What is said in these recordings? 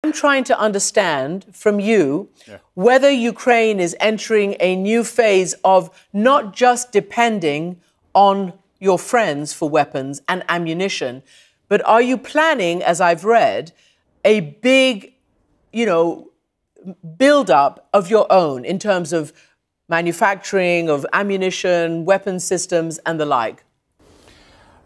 I'm trying to understand from you whether Ukraine is entering a new phase of not just depending on your friends for weapons and ammunition, but are you planning, as I've read, a big, build-up of your own in terms of manufacturing, of ammunition, weapon systems, and the like?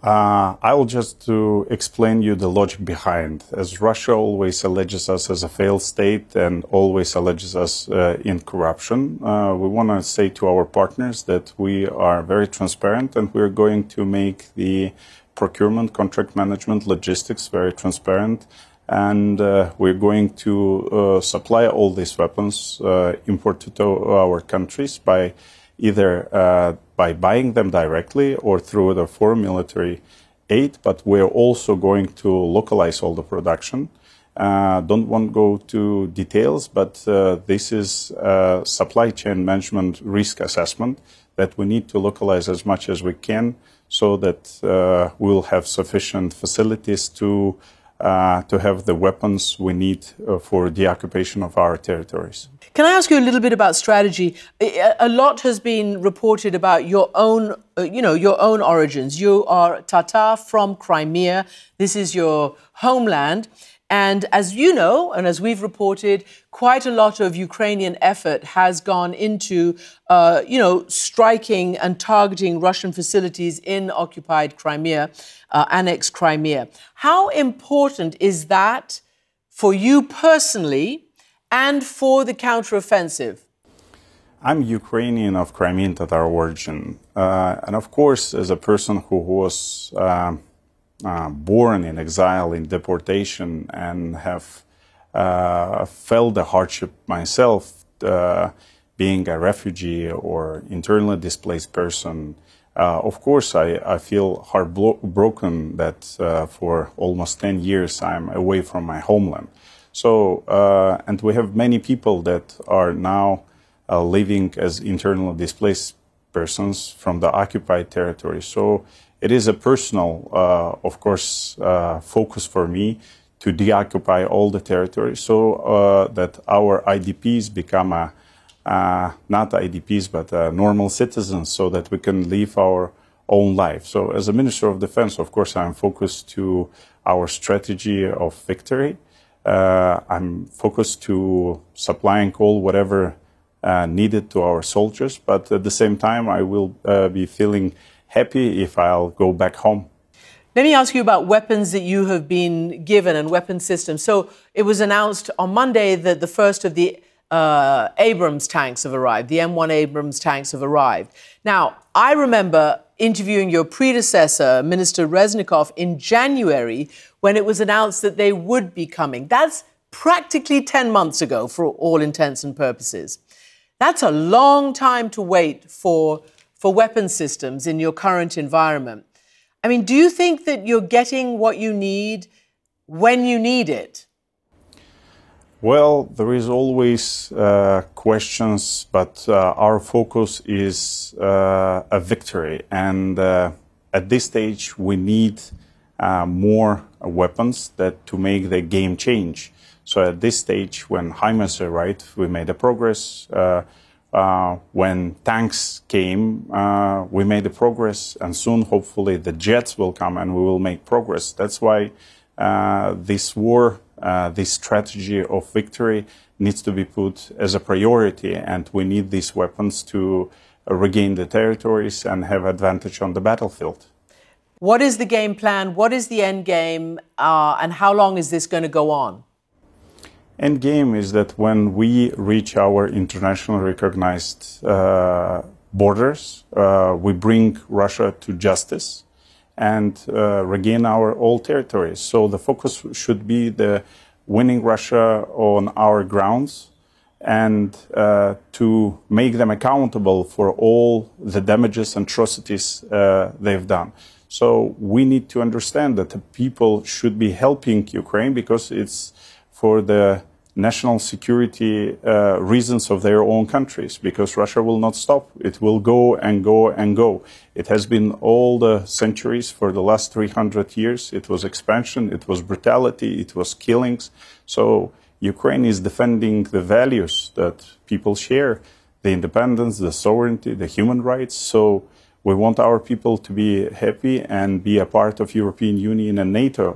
I will just to explain you the logic behind. As Russia always alleges us as a failed state and always alleges us in corruption, we want to say to our partners that we are very transparent and we're going to make the procurement, contract management, logistics very transparent. And we're going to supply all these weapons imported to our countries by either by buying them directly or through the foreign military aid, but we're also going to localize all the production. Don't want to go to details, but this is supply chain management risk assessment that we need to localize as much as we can so that we'll have sufficient facilities to have the weapons we need for the occupation of our territories. Can I ask you a little bit about strategy? A lot has been reported about your own, your own origins. You are Tatar from Crimea. This is your homeland. And as you know, and as we've reported, quite a lot of Ukrainian effort has gone into, striking and targeting Russian facilities in occupied Crimea, annexed Crimea. How important is that for you personally and for the counteroffensive? I'm Ukrainian of Crimean Tatar origin. And of course, as a person who was born in exile, in deportation, and have felt the hardship myself, being a refugee or internally displaced person, of course, I feel heartbroken that for almost 10 years I'm away from my homeland. So, and we have many people that are now living as internally displaced persons from the occupied territory. So it is a personal, of course, focus for me to deoccupy all the territory so that our IDPs become not IDPs, but normal citizens so that we can live our own life. So as a Minister of Defense, of course, I'm focused to our strategy of victory. I'm focused to supplying all whatever needed to our soldiers, but at the same time, I will be feeling happy if I'll go back home. Let me ask you about weapons that you have been given and weapon systems. So it was announced on Monday that the first of the Abrams tanks have arrived. The M1 Abrams tanks have arrived. Now, I remember interviewing your predecessor, Minister Reznikov, in January when it was announced that they would be coming. That's practically 10 months ago for all intents and purposes. That's a long time to wait for weapon systems in your current environment. I mean, do you think that you're getting what you need when you need it? Well, there is always questions, but our focus is a victory. And at this stage, we need more weapons to make the game change. So at this stage, when HIMARS arrived, we made a progress. When tanks came, we made a progress, and soon, hopefully, the jets will come and we will make progress. That's why this war, this strategy of victory needs to be put as a priority, and we need these weapons to regain the territories and have advantage on the battlefield. What is the game plan? What is the end game? And how long is this going to go on? End game is that when we reach our internationally recognized borders, we bring Russia to justice and regain our old territories. So the focus should be the winning Russia on our grounds and to make them accountable for all the damages and atrocities they've done. So we need to understand that the people should be helping Ukraine because it's for the national security reasons of their own countries, because Russia will not stop. It will go and go and go. It has been all the centuries for the last 300 years. It was expansion, it was brutality, it was killings. So Ukraine is defending the values that people share, the independence, the sovereignty, the human rights. So we want our people to be happy and be a part of European Union and NATO.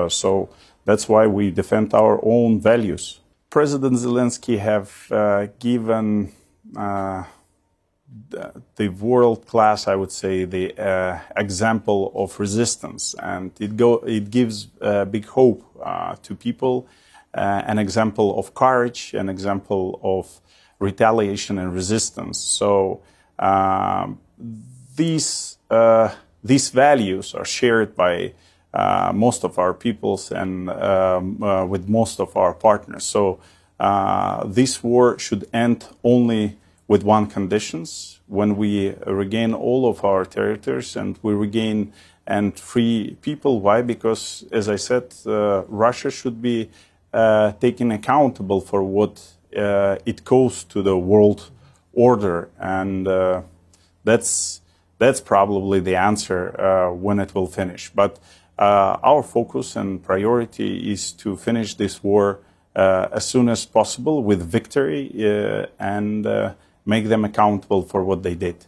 So that's why we defend our own values. President Zelensky have given the world-class, I would say, the example of resistance, and it gives big hope to people, an example of courage, an example of retaliation and resistance. So these values are shared by most of our peoples and with most of our partners. So this war should end only with one conditions: when we regain all of our territories and we regain and free people. Why? Because, as I said, Russia should be taken accountable for what it caused to the world order, and that's probably the answer when it will finish. But our focus and priority is to finish this war as soon as possible with victory and make them accountable for what they did.